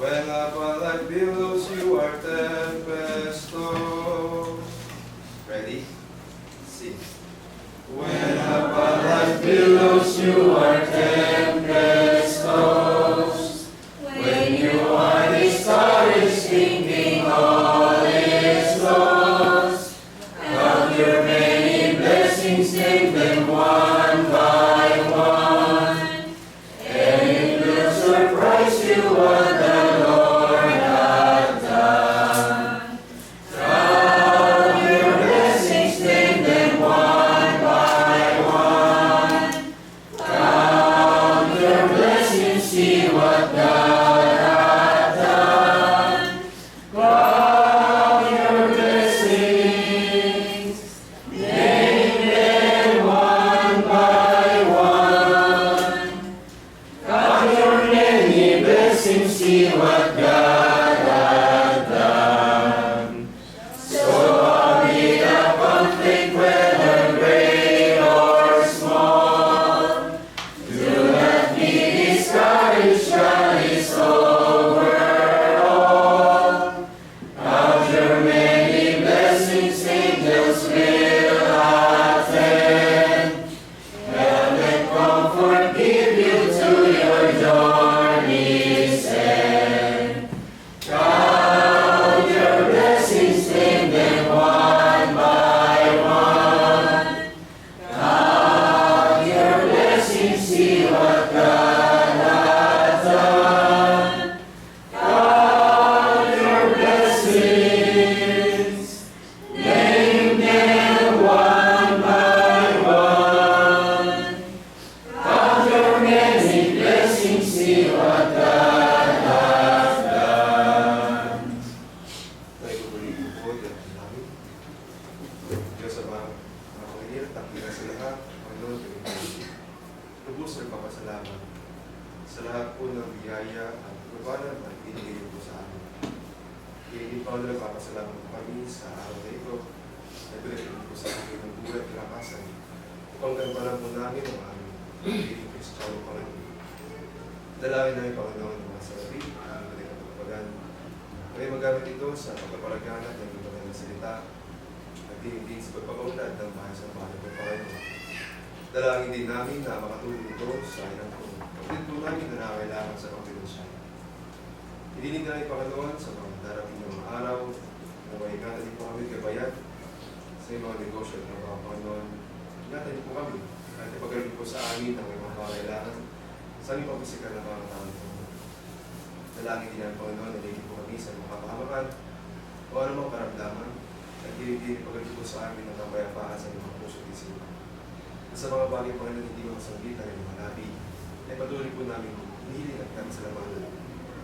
When up like billows you are tempestuous. Ready? Sing. When up like billows you are tempestuous. When you are discouraged thinking all is lost. Count your many blessings, name them one by one. And it will surprise you what the Lord hath done. Count your blessings, name them one by one. Count your blessings, see what God hath done. Count your blessings, name them one by one. Count your many blessings, see what God hath done. So amid the conflict, whether great or small, do not be discouraged, God is over all. Count your many blessings, angels will attend. Help and comfort give you to your journey's end. Count your blessings, name them one by one. Count your blessings, see what God hath done. Count your blessings, name them one by one. Count your many blessings, see what God hath done. Tayo ko rin po, Diyos namin. Diyos Ama, mga Panginoon, takina sa lahat, Panginoon, lubos ay papasalamat sa lahat po ng biyaya at pagpapala na binigay niyo po sa amin. Hindi pa rin papasalamat po kami sa araw na ito. Nagbilang niyo po sa amin ng buhay at kalakasan. Upang gampanan po namin ang aming pagiging Kristiyano, Panginoon. Dalangin namin, Panginoon, ng mga salapi, ang ating kapagpagan. Ngayon magamit ito sa pagpapalaganap ng iba ng salita at din sa pagpapaunlad ng bahay sa bahay ng Panginoon. Dalangin din namin na makatulong ito sa ilang po. Kapatid po namin na nakakailangan sa pagpapalansya. Ilinig namin, Panginoon, sa mga darating ng mga araw na maingatan din po kami kabayat sa mga negosyo at mga Panginoon. Ingatan din po kami at ipagaling po sa amin ang mga kailangan sa aming pagpisikal na mga tao. Dalangin din namin, Panginoon, naligid po kami sa mga kapahamakan o anumang karamdaman at ipagaling po sa amin ang kapayapaan sa mga puso at isipan. At sa mga bagay, Panginoon, hindi makasanggita ng mga labi, ay patuloy po namin hinihiling at kami sa laman.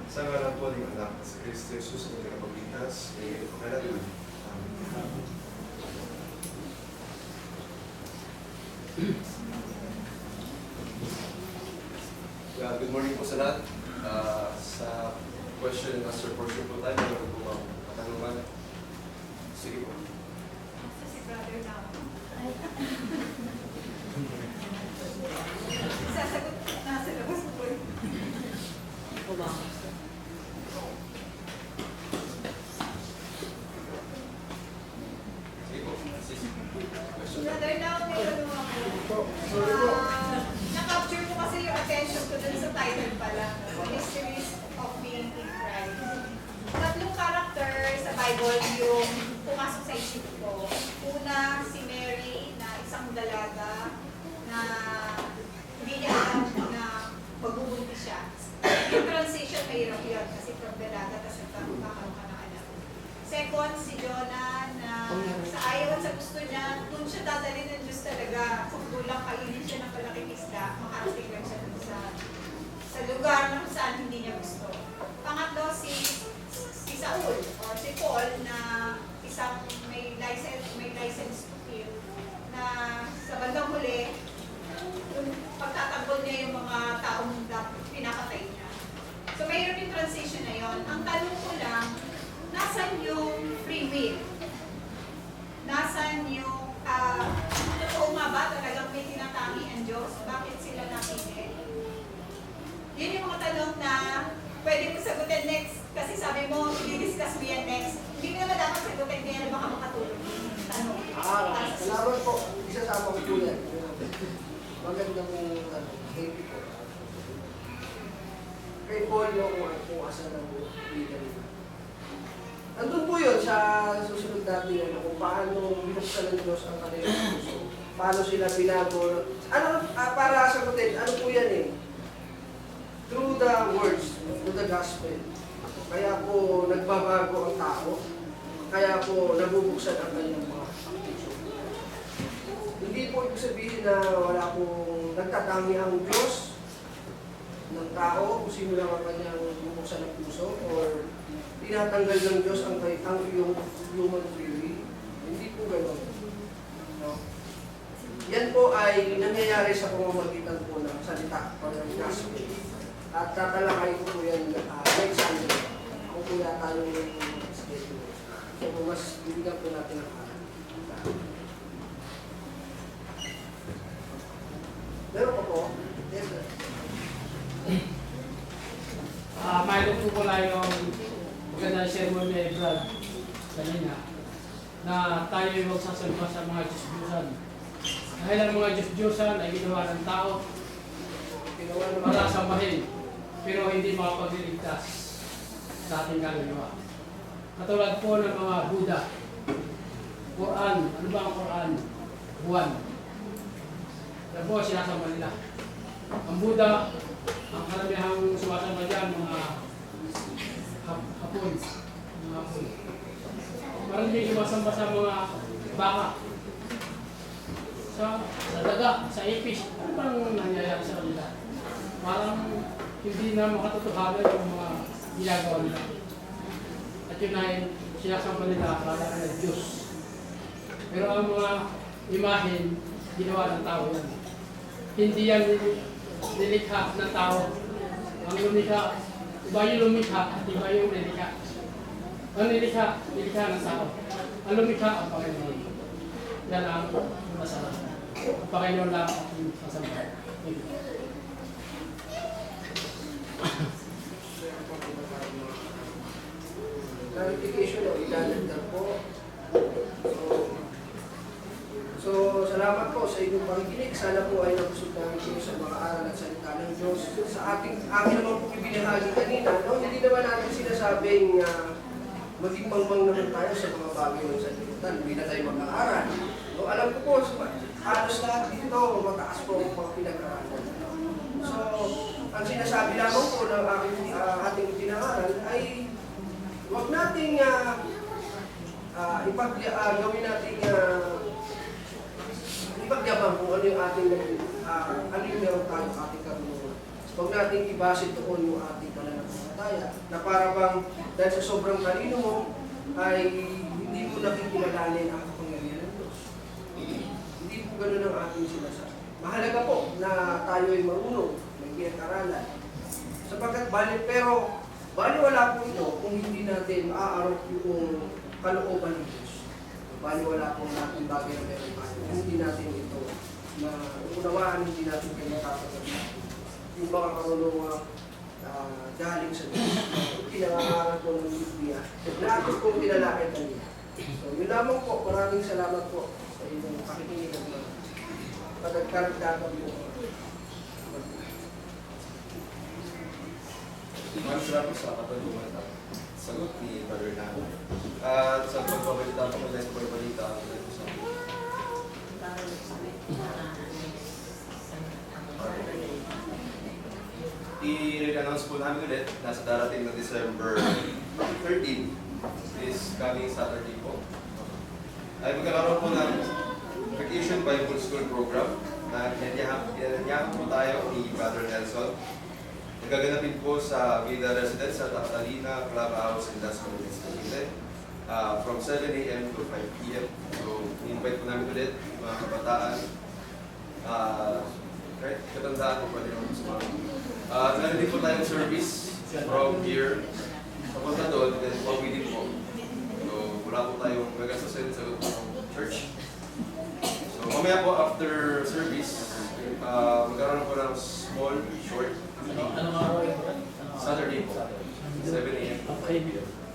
Sa ngalan po ng anak na si Kristo Jesus ang nagkakapagligtas, ay pagkalagyan. Amen. Good morning po sa lahat. Sa question and answer portion po tayo, meron po bang katanungan? Sige po. Si brother na ako. Sasagot nasa labas po. Ako ba? Sige po. Question. Brother na ako, may tanong ako. Na-capture ko kasi yung attention ko dun sa title pala. Mysteries of Being in Christ. Tatlong character sa Bible yung pumasok sa isip ko. Una, si Mary na isang dalaga na hindi niya alam na magbubuntis siya. Yung transition mahirap yun kasi from dalaga kasi kakaroon ka ng anak. Second, si Jonah na sa ayaw at sa gusto niya, doon siya dadalhin ng Diyos talaga. Kung kulang kainin siya ng malaking isda, makarating lang siya dun sa lugar na kung saan hindi niya gusto. Pangatlo, si Saul or si Paul na isang may license to kill na sa bandang huli, yung pagtatanggol niya yung mga taong pinakatay niya. So mayroon yung transition na yon. Ang tanong ko lang, nasan yung free will? Nasan yung, totoo nga ba talagang may tinatangi ang Diyos? Bakit sila napili? Yun yung mga tanong na pwede mo sagutin next mo, i-discuss mo yan next. Hindi mo naman dapat sagutin kaya na baka makatulog yung tanong. Salamat po. Isasama ko po yan. Magandang happy po. Kay Paul yung kung asa ng leader. Andun po yun sa susunod natin kung paano binuksan ng Diyos ang kanilang puso. Paano sila binago. Para sagutin, ano po yan eh? Through the words, through the gospel. Kaya po nagbabago ang tao. Kaya po nabubuksan ang kanilang mga puso. Hindi po ibig sabihin na wala pong nagtatangi ang Diyos ng tao kung sino lang ang kanyang bubuksan ng puso or tinatanggal ng Diyos ang iyong human freely. Hindi po gano'n. No? Yan po ay nangyayari sa pamamagitan po ng salita o ng gospel. At tatalakay ko po yan next Sunday. Ako po yata yung schedule. So mas bibigyan po natin ang aral. Meron pa po? Yes, sir. Mayroon po pala yung magandang sermon ni Brad kanina na tayo ay magsasalba sa mga Diyos-Diyosan. Dahil ang mga Diyos-Diyosan ay ginawa ng tao para sambahin, pero hindi makapagliligtas sa ating kaluluwa. Katulad po ng mga Buddha, Quran, ano ba ang Quran? Buwan. Yan po sinasamba nila. Ang Buddha, ang karamihang sumasamba dyan, mga hapon. Mga hapon. Maraming sumasamba sa mga baka. Sa daga, sa ipis. Ano bang nangyayari sa kanila? Parang hindi na makatotohanan yung mga ginagawa nila. At yun ay sinasamba nila para na Diyos. Pero ang mga imahen, ginawa ng tao yan. Hindi yan nilikha ng tao. Ang lumikha, iba yung lumikha at iba yung nilikha. Ang nilikha ng tao. Ang lumikha ang Panginoon. Yan ang masarap. Ang Panginoon lang ang masarap. Clarification o ilalagdag po. So, salamat po sa inyong pakikinig. Sana po ay nabusog namin kayo sa mga aral at salita ng Diyos. Sa aking naman po ibinahagi kanina, no? Hindi naman natin sinasabing maging mangmang naman tayo sa mga bagay ng sanlibutan. Hindi na tayo mag-aaral. So, alam ko po, halos lahat dito, mataas po ang mga pinag-aaralan. So, ang sinasabi lamang po ng ating pinag-aaral ay huwag nating gawin natin ipagyabang kung ano yung ating ano yung meron tayo ating karunungan. Huwag natin ibase doon yung ating pananampalataya na para bang dahil sa sobrang talino mo ay hindi mo nakikilalanin ang kapangyarihan ng Diyos. Hindi po ganun ang ating sinasabi. Mahalaga po na tayo ay marunong, may pinag-aralan. Sapagkat pero wala po ito kung hindi natin maaarap yung kalooban ng Diyos. Wala po natin bagay na meron tayo. Hindi natin ito na unawaan, hindi natin pinatatanggap yung mga karunungan galing sa Diyos. Pinangangaral po ng Biblia. Lahat po tinalakay kanina. So, yun lamang po. Maraming salamat po sa inyong pakikinig at mga pagkaragdagan po. Maraming salamat sa katulungan at sagot ni Brother Nano. At sa pagbabalita ko, may po yung balita ang sa i-announce po namin ulit na sa darating na December 13 is coming Saturday po. Ay magkakaroon po ng Vacation Bible School program na inanyahan po tayo ni Brother Nelson. Nagaganapin po sa Vida Residence sa Catalina Clubhouse in Las Vegas, Cavite from 7 a.m. to 5 p.m. So, invite po namin ulit mga kabataan. Right? Katandaan po pwede naman sa mga. Meron din po tayong service from here. Papunta doon, then pauwi din po. So, wala po tayong magastusin sa church. So, mamaya po after service, magkaroon po ng small, short Anong araw yun? Saturday po, 7 a.m. to 5 sa inyo.